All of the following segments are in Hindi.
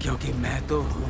क्योंकि मैं तो हूँ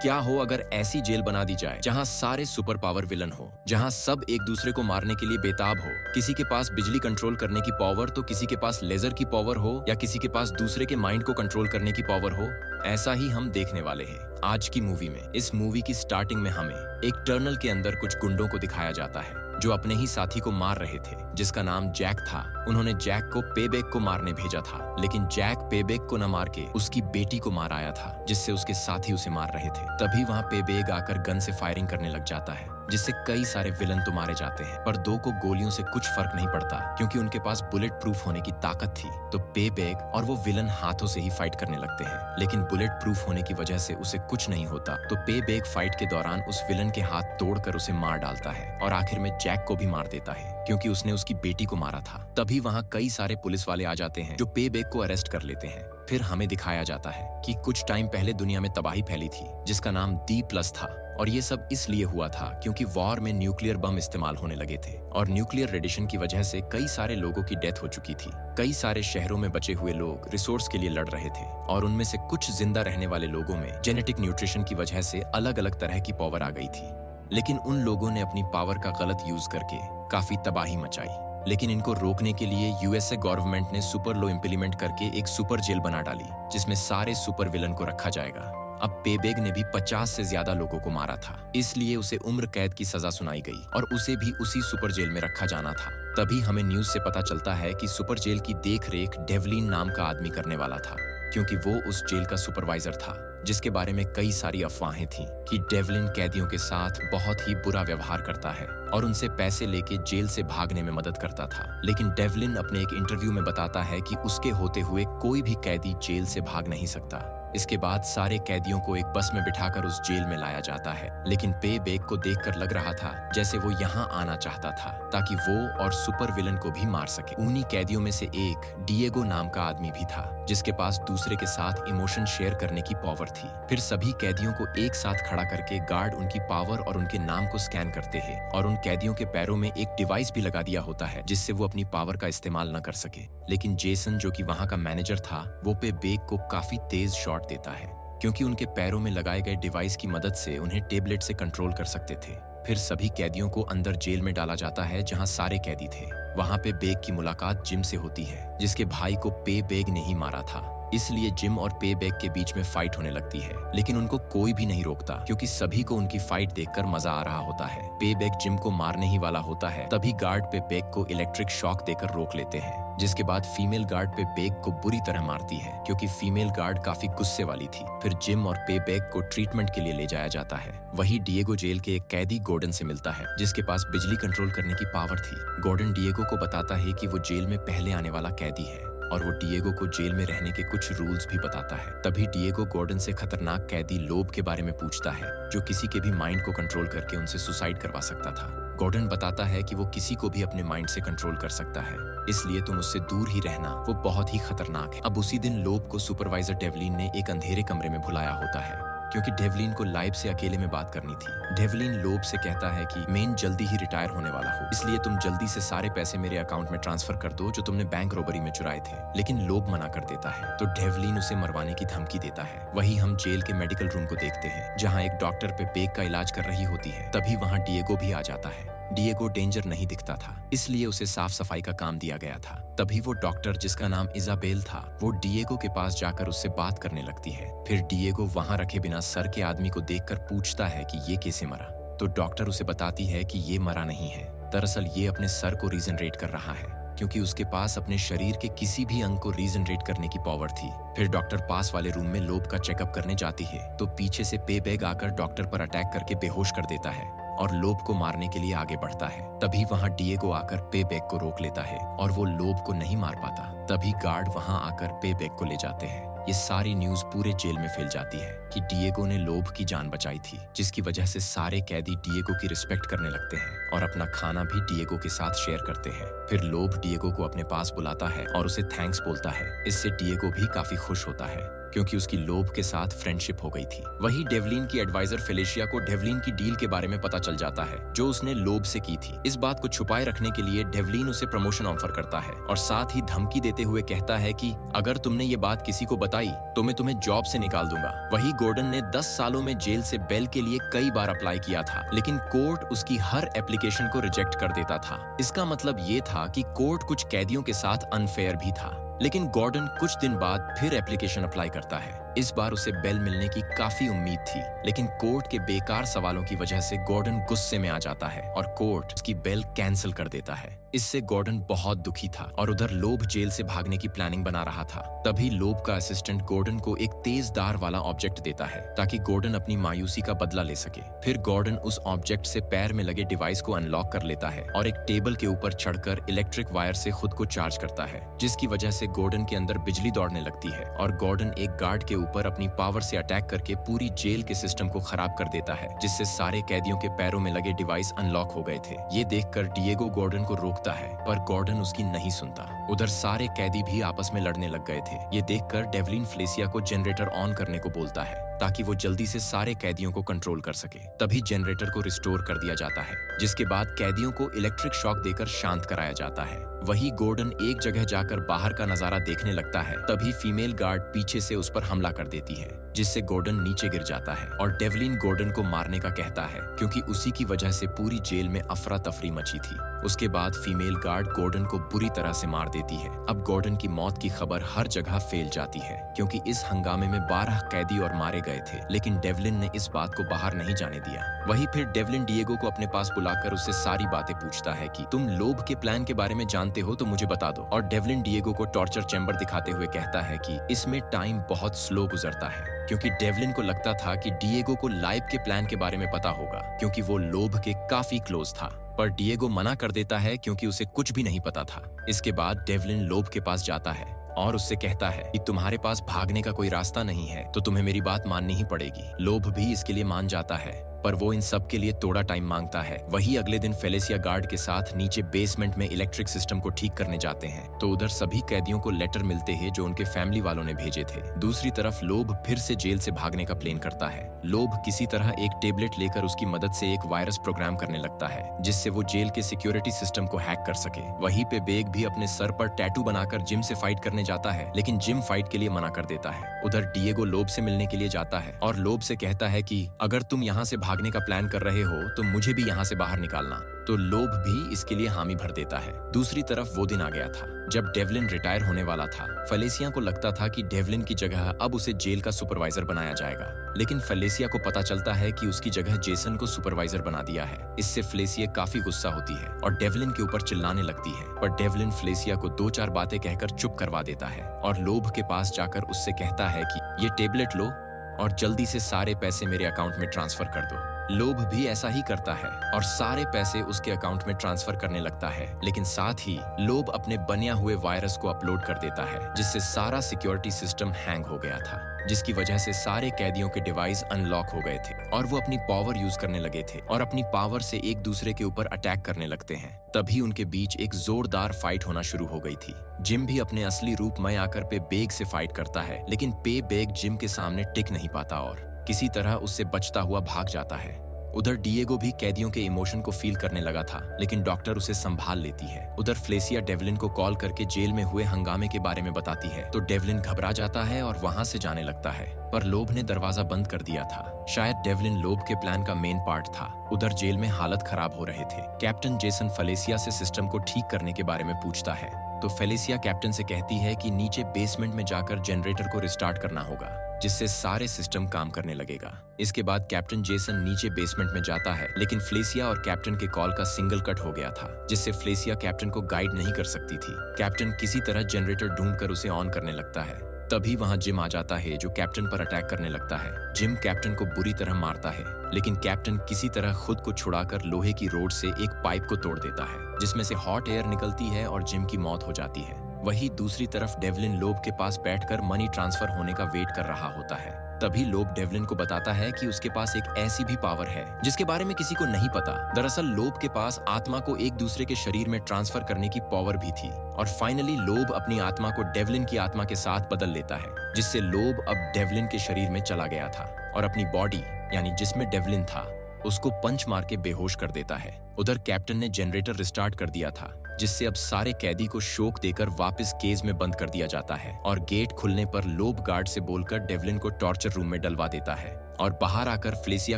क्या हो अगर ऐसी जेल बना दी जाए जहां सारे सुपर पावर विलन हो, जहां सब एक दूसरे को मारने के लिए बेताब हो, किसी के पास बिजली कंट्रोल करने की पावर तो किसी के पास लेजर की पावर हो या किसी के पास दूसरे के माइंड को कंट्रोल करने की पावर हो। ऐसा ही हम देखने वाले हैं आज की मूवी में। इस मूवी की स्टार्टिंग में हमें एक टनल के अंदर कुछ गुंडों को दिखाया जाता है जो अपने ही साथी को मार रहे थे, जिसका नाम जैक था। उन्होंने जैक को पेबैक को मारने भेजा था, लेकिन जैक पेबैक को न मार के उसकी बेटी को मार आया था, जिससे उसके साथी उसे मार रहे थे। तभी वहाँ पेबैक आकर गन से फायरिंग करने लग जाता है, जिससे कई सारे विलन तो मारे जाते हैं, पर दो को गोलियों से कुछ फर्क नहीं पड़ता क्योंकि उनके पास बुलेट प्रूफ होने की ताकत थी। तो पेबैक और वो विलन हाथों से ही फाइट करने लगते हैं, लेकिन बुलेट प्रूफ होने की वजह से उसे कुछ नहीं होता। तो पेबैक फाइट के दौरान उस विलन के हाथ तोड़कर उसे मार डालता है और आखिर में जैक को भी मार देता है क्योंकि उसने उसकी बेटी को मारा था। तभी वहाँ कई सारे पुलिस वाले आ जाते हैं जो पेबैक को अरेस्ट कर लेते हैं। फिर हमें दिखाया जाता है कि कुछ टाइम पहले दुनिया में तबाही फैली थी जिसका नाम D+ था, और ये सब इसलिए हुआ था क्योंकि वॉर में न्यूक्लियर बम इस्तेमाल होने लगे थे और न्यूक्लियर रेडिएशन की वजह से कई सारे लोगों की डेथ हो चुकी थी। कई सारे शहरों में बचे हुए लोग रिसोर्स के लिए लड़ रहे थे और उनमें से कुछ जिंदा रहने वाले लोगों में जेनेटिक न्यूट्रिशन की वजह से अलग अलग तरह की पावर आ गई थी, लेकिन उन लोगों ने अपनी पावर का गलत यूज करके काफी तबाही मचाई। लेकिन इनको रोकने के लिए यूएसए गवर्नमेंट ने सुपर लॉ इंप्लीमेंट करके एक सुपर जेल बना डाली जिसमें सारे सुपर विलन को रखा जाएगा। अब पेबैक ने भी 50 से ज्यादा लोगों को मारा था, इसलिए उसे उम्र कैद की सजा सुनाई गई और उसे भी उसी सुपर जेल में रखा जाना था। तभी हमें न्यूज से पता चलता है कि सुपर जेल की देख रेख डेवलिन नाम का आदमी करने वाला था, क्योंकि वो उस जेल का सुपरवाइजर था, जिसके बारे में कई सारी अफवाहें थीं कि डेवलिन कैदियों के साथ बहुत ही बुरा व्यवहार करता है और उनसे पैसे लेके जेल से भागने में मदद करता था। लेकिन डेवलिन अपने एक इंटरव्यू में बताता है कि उसके होते हुए कोई भी कैदी जेल से भाग नहीं सकता। इसके बाद सारे कैदियों को एक बस में बिठाकर उस जेल में लाया जाता है, लेकिन पेबैक को देखकर लग रहा था जैसे वो यहाँ आना चाहता था ताकि वो और सुपर विलन को भी मार सके। उन्हीं कैदियों में से एक डिएगो नाम का आदमी भी था जिसके पास दूसरे के साथ इमोशन शेयर करने की पावर थी। फिर सभी कैदियों को एक साथ खड़ा करके गार्ड उनकी पावर और उनके नाम को स्कैन करते हैं और उन कैदियों के पैरों में एक डिवाइस भी लगा दिया होता है जिससे वो अपनी पावर का इस्तेमाल न कर सके। लेकिन जेसन जो कि वहाँ का मैनेजर था, वो पेबैक को काफी तेज शॉट देता है क्योंकि उनके पैरों में लगाए गए डिवाइस की मदद से उन्हें टेबलेट से कंट्रोल कर सकते थे। फिर सभी कैदियों को अंदर जेल में डाला जाता है जहां सारे कैदी थे। वहां पे पेबैक की मुलाकात जिम से होती है, जिसके भाई को पेबैक ने ही मारा था। इसलिए जिम और पेबैक के बीच में फाइट होने लगती है, लेकिन उनको कोई भी नहीं रोकता क्योंकि सभी को उनकी फाइट देखकर मजा आ रहा होता है। पेबैक जिम को मारने ही वाला होता है, तभी गार्ड पेबैक को इलेक्ट्रिक शॉक देकर रोक लेते हैं, जिसके बाद फीमेल गार्ड पेबैक को बुरी तरह मारती है क्योंकि फीमेल गार्ड काफी गुस्से वाली थी। फिर जिम और पेबैक को ट्रीटमेंट के लिए ले जाया जाता है। वही डिएगो जेल के एक कैदी गॉर्डन से मिलता है जिसके पास बिजली कंट्रोल करने की पावर थी। गॉर्डन डिएगो को बताता है कि वो जेल में पहले आने वाला कैदी है और वो डिएगो को जेल में रहने के कुछ रूल्स भी बताता है। तभी डिएगो गॉर्डन से खतरनाक कैदी लोब के बारे में पूछता है जो किसी के भी माइंड को कंट्रोल करके उनसे सुसाइड करवा सकता था। गॉर्डन बताता है कि वो किसी को भी अपने माइंड से कंट्रोल कर सकता है, इसलिए तुम उससे दूर ही रहना, वो बहुत ही खतरनाक है। अब उसी दिन लोब को सुपरवाइजर डेवलिन ने एक अंधेरे कमरे में बुलाया होता है क्योंकि डेवलिन को लाइव से अकेले में बात करनी थी। डेवलिन लोब से कहता है कि मैं जल्दी ही रिटायर होने वाला हूँ, इसलिए तुम जल्दी से सारे पैसे मेरे अकाउंट में ट्रांसफर कर दो जो तुमने बैंक रॉबरी में चुराए थे। लेकिन लोब मना कर देता है तो डेवलिन उसे मरवाने की धमकी देता है। वही हम जेल के मेडिकल रूम को देखते हैं जहाँ एक डॉक्टर पेबैक का इलाज कर रही होती है। तभी वहाँ डिएगो भी आ जाता है। डिएगो डेंजर नहीं दिखता था, इसलिए उसे साफ सफाई का काम दिया गया था। तभी वो डॉक्टर जिसका नाम इजाबेल था, वो डिएगो के पास जाकर उससे बात करने लगती है। फिर डिएगो वहां रखे बिना सर के आदमी को देखकर पूछता है कि ये कैसे मरा, तो डॉक्टर उसे बताती है कि ये मरा नहीं है, दरअसल ये अपने सर को रीजनरेट कर रहा है क्योंकि उसके पास अपने शरीर के किसी भी अंग को रीजनरेट करने की पावर थी। फिर डॉक्टर पास वाले रूम में लोब का चेकअप करने जाती है तो पीछे से पेबैक आकर डॉक्टर पर अटैक करके बेहोश कर देता है और लोब को मारने के लिए आगे बढ़ता है। तभी वहाँ डिएगो आकर पेबैक को रोक लेता है और वो लोब को नहीं मार पाता। तभी गार्ड वहाँ आकर पेबैक को ले जाते हैं। ये सारी न्यूज पूरे जेल में फैल जाती है कि डिएगो ने लोब की जान बचाई थी, जिसकी वजह से सारे कैदी डिएगो की रिस्पेक्ट करने लगते हैं और अपना खाना भी डिएगो के साथ शेयर करते हैं। फिर लोब डिएगो को अपने पास बुलाता है और उसे थैंक्स बोलता है। इससे डिएगो भी काफी खुश होता है। क्योंकि उसकी लोभ के साथ फ्रेंडशिप हो गई थी। वही डेवलिन की एडवाइजर फेलिशिया को डेवलिन की डील के बारे में पता चल जाता है जो उसने लोभ से की थी। इस बात को छुपाए रखने के लिए डेवलिन उसे प्रमोशन ऑफर करता है और साथ ही धमकी देते हुए कहता है कि अगर तुमने ये बात किसी को बताई तो मैं तुम्हें जॉब से निकाल दूंगा। वही गॉर्डन ने 10 सालों में जेल से बेल के लिए कई बार अप्लाई किया था, लेकिन कोर्ट उसकी हर एप्लीकेशन को रिजेक्ट कर देता था। इसका मतलब ये था कि कोर्ट कुछ कैदियों के साथ अनफेयर भी था। लेकिन गॉर्डन कुछ दिन बाद फिर एप्लीकेशन अप्लाई करता है। इस बार उसे बेल मिलने की काफी उम्मीद थी, लेकिन कोर्ट के बेकार सवालों की वजह से गॉर्डन गुस्से में आ जाता है और कोर्ट उसकी बेल कैंसिल कर देता है। इससे गॉर्डन बहुत दुखी था और उधर लोभ जेल से भागने की प्लानिंग बना रहा था। तभी लोभ का असिस्टेंट गॉर्डन को एक तेज धार वाला ऑब्जेक्ट देता है ताकि गॉर्डन अपनी मायूसी का बदला ले सके। फिर गॉर्डन उस ऑब्जेक्ट से पैर में लगे डिवाइस को अनलॉक कर लेता है और एक टेबल के ऊपर चढ़कर इलेक्ट्रिक वायर से खुद को चार्ज करता है, जिसकी वजह से गॉर्डन के अंदर बिजली दौड़ने लगती है और गॉर्डन एक गार्ड के ऊपर अपनी पावर से अटैक करके पूरी जेल के सिस्टम को खराब कर देता है, जिससे सारे कैदियों के पैरों में लगे डिवाइस अनलॉक हो गए थे। ये देखकर डिएगो गॉर्डन को रोकता है, पर गॉर्डन उसकी नहीं सुनता। उधर सारे कैदी भी आपस में लड़ने लग गए थे। ये देखकर डेवलिन फ्लेसिया को जनरेटर ऑन करने को बोलता है ताकि वो जल्दी से सारे कैदियों को कंट्रोल कर सके। तभी जनरेटर को रिस्टोर कर दिया जाता है, जिसके बाद कैदियों को इलेक्ट्रिक शॉक देकर शांत कराया जाता है। वही गॉर्डन एक जगह जाकर बाहर का नजारा देखने लगता है। तभी फीमेल गार्ड पीछे से उस पर हमला कर देती है, जिससे गॉर्डन नीचे गिर जाता है और डेवलिन गॉर्डन को मारने का कहता है, क्योंकि उसी की वजह से पूरी जेल में अफरा तफरी मची थी। उसके बाद फीमेल गार्ड गॉर्डन को बुरी तरह से मार देती है। अब गॉर्डन की मौत की खबर हर जगह फैल जाती है, क्योंकि इस हंगामे में 12 कैदी और मारे गए थे, लेकिन डेवलिन ने इस बात को बाहर नहीं जाने दिया। वही फिर डेवलिन डिएगो को अपने पास बुलाकर उससे सारी बातें पूछता है कि तुम लोभ के प्लान के बारे में जानते हो तो मुझे बता दो। और डेवलिन डिएगो को टॉर्चर चैम्बर दिखाते हुए कहता है कि इसमें टाइम बहुत स्लो गुजरता है, क्योंकि डेवलिन को लगता था कि डिएगो को लाइव के प्लान के बारे में पता होगा, क्योंकि वो लोभ के काफी क्लोज था। पर डिएगो मना कर देता है क्योंकि उसे कुछ भी नहीं पता था। इसके बाद डेवलिन लोभ के पास जाता है और उससे कहता है कि तुम्हारे पास भागने का कोई रास्ता नहीं है तो तुम्हें मेरी बात माननी ही पड़ेगी। लोभ भी इसके लिए मान जाता है, पर वो इन सब के लिए थोड़ा टाइम मांगता है। वही अगले दिन फेलिसिया गार्ड के साथ नीचे बेसमेंट में इलेक्ट्रिक सिस्टम को ठीक करने जाते हैं, तो उधर सभी कैदियों को लेटर मिलते हैं जो उनके फैमिली वालों ने भेजे थे। दूसरी तरफ लोभ फिर से जेल से भागने का प्लान करता है। लोभ किसी तरह एक टेबलेट लेकर उसकी मदद से एक वायरस प्रोग्राम करने लगता है, जिससे वो जेल के सिक्योरिटी सिस्टम को हैक कर सके। वहीं पे बेग भी अपने सर पर टैटू बनाकर जिम से फाइट करने जाता है, लेकिन जिम फाइट के लिए मना कर देता है। उधर डिएगो लोभ से मिलने के लिए जाता है और लोभ से कहता है कि अगर तुम यहाँ से भागने का प्लान कर रहे हो तो मुझे भी यहाँ से बाहर निकालना। तो लोभ भी इसके लिए हामी भर देता है। दूसरी तरफ वो दिन आ गया था जब डेवलिन रिटायर होने वाला था। फेलिसिया को लगता था कि डेवलिन की जगह अब उसे जेल का सुपरवाइजर बनाया जाएगा, लेकिन फेलिसिया को पता चलता है कि उसकी जगह जेसन को सुपरवाइजर बना दिया है। इससे फेलिसिया काफी गुस्सा होती है और डेवलिन के ऊपर चिल्लाने लगती है, पर डेवलिन फेलिसिया को 2-4 बातें कहकर चुप करवा देता है और लोभ के पास जाकर उससे कहता है कि ये टेबलेट लो और जल्दी से सारे पैसे मेरे अकाउंट में ट्रांसफर कर दो। लोभ भी ऐसा ही करता है और सारे पैसे उसके अकाउंट में ट्रांसफर करने लगता है, लेकिन साथ ही लोभ अपने बनिया हुए वायरस को अपलोड कर देता है, जिससे सारा सिक्योरिटी सिस्टम हैंग हो गया था, जिसकी वजह से सारे कैदियों के डिवाइस अनलॉक हो गए थे और वो अपनी पावर यूज करने लगे थे और अपनी पावर से एक दूसरे के ऊपर अटैक करने लगते हैं। तभी उनके बीच एक जोरदार फाइट होना शुरू हो गई थी। जिम भी अपने असली रूप में आकर पे बेग से फाइट करता है, लेकिन पे बेग जिम के सामने टिक नहीं पाता और किसी तरह उससे बचता हुआ भाग जाता है। उधर डिएगो भी कैदियों के इमोशन को फील करने लगा था, लेकिन डॉक्टर उसे संभाल लेती है। उधर फ्लेसिया डेवलिन को कॉल करके जेल में हुए हंगामे के बारे में बताती है, तो डेवलिन घबरा जाता है और वहां से जाने लगता है, पर लोभ ने दरवाजा बंद कर दिया था। शायद डेवलिन लोभ के प्लान का मेन पार्ट था। उधर जेल में हालत खराब हो रहे थे। कैप्टन जेसन फेलिसिया से सिस्टम को ठीक करने के बारे में पूछता है, तो फेलिसिया कैप्टन से कहती है कि नीचे बेसमेंट में जाकर जनरेटर को रिस्टार्ट करना होगा, जिससे सारे सिस्टम काम करने लगेगा। इसके बाद कैप्टन जेसन नीचे बेसमेंट में जाता है, लेकिन फ्लेसिया और कैप्टन के कॉल का सिंगल कट हो गया था, जिससे फ्लेसिया कैप्टन को गाइड नहीं कर सकती थी। कैप्टन किसी तरह जनरेटर ढूंढकर उसे ऑन करने लगता है। तभी वहां जिम आ जाता है, जो कैप्टन पर अटैक करने लगता है। जिम कैप्टन को बुरी तरह मारता है, लेकिन कैप्टन किसी तरह खुद को छुड़ाकर लोहे की रोड से एक पाइप को तोड़ देता है, जिसमें से हॉट एयर निकलती है और जिम की मौत हो जाती है। वही दूसरी तरफ डेवलिन लोब के पास बैठकर मनी ट्रांसफर होने का वेट कर रहा होता है। तभी लोब डेवलिन को बताता है कि उसके पास एक ऐसी भी पावर है जिसके बारे में किसी को नहीं पता। दरअसल लोब के पास आत्मा को एक दूसरे के शरीर में ट्रांसफर करने की पावर भी थी और फाइनली लोब अपनी आत्मा को डेवलिन की आत्मा के साथ बदल लेता है, जिससे लोब अब डेवलिन के शरीर में चला गया था और अपनी बॉडी यानी जिसमें डेवलिन था उसको पंच मार के बेहोश कर देता है। उधर कैप्टन ने जनरेटर रिस्टार्ट कर दिया था, जिससे अब सारे कैदी को शोक देकर वापस केज में बंद कर दिया जाता है और गेट खुलने पर लोब गार्ड से बोलकर डेवलिन को टॉर्चर रूम में डलवा देता है और बाहर आकर फ्लेसिया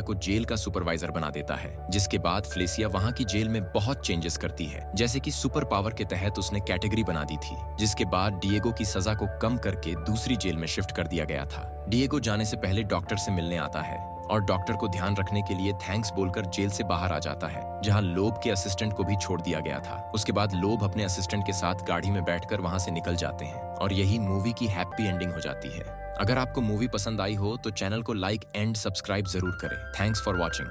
को जेल का सुपरवाइजर बना देता है। जिसके बाद फ्लेसिया वहां की जेल में बहुत चेंजेस करती है, जैसे कि सुपर पावर के तहत उसने कैटेगरी बना दी थी, जिसके बाद डिएगो की सजा को कम करके दूसरी जेल में शिफ्ट कर दिया गया था। डिएगो जाने से पहले डॉक्टर से मिलने आता है और डॉक्टर को ध्यान रखने के लिए थैंक्स बोलकर जेल से बाहर आ जाता है, जहां लोब के असिस्टेंट को भी छोड़ दिया गया था। उसके बाद लोब अपने असिस्टेंट के साथ गाड़ी में बैठकर वहां से निकल जाते हैं और यही मूवी की हैप्पी एंडिंग हो जाती है। अगर आपको मूवी पसंद आई हो तो चैनल को लाइक एंड सब्सक्राइब जरूर करें। Thanks for watching.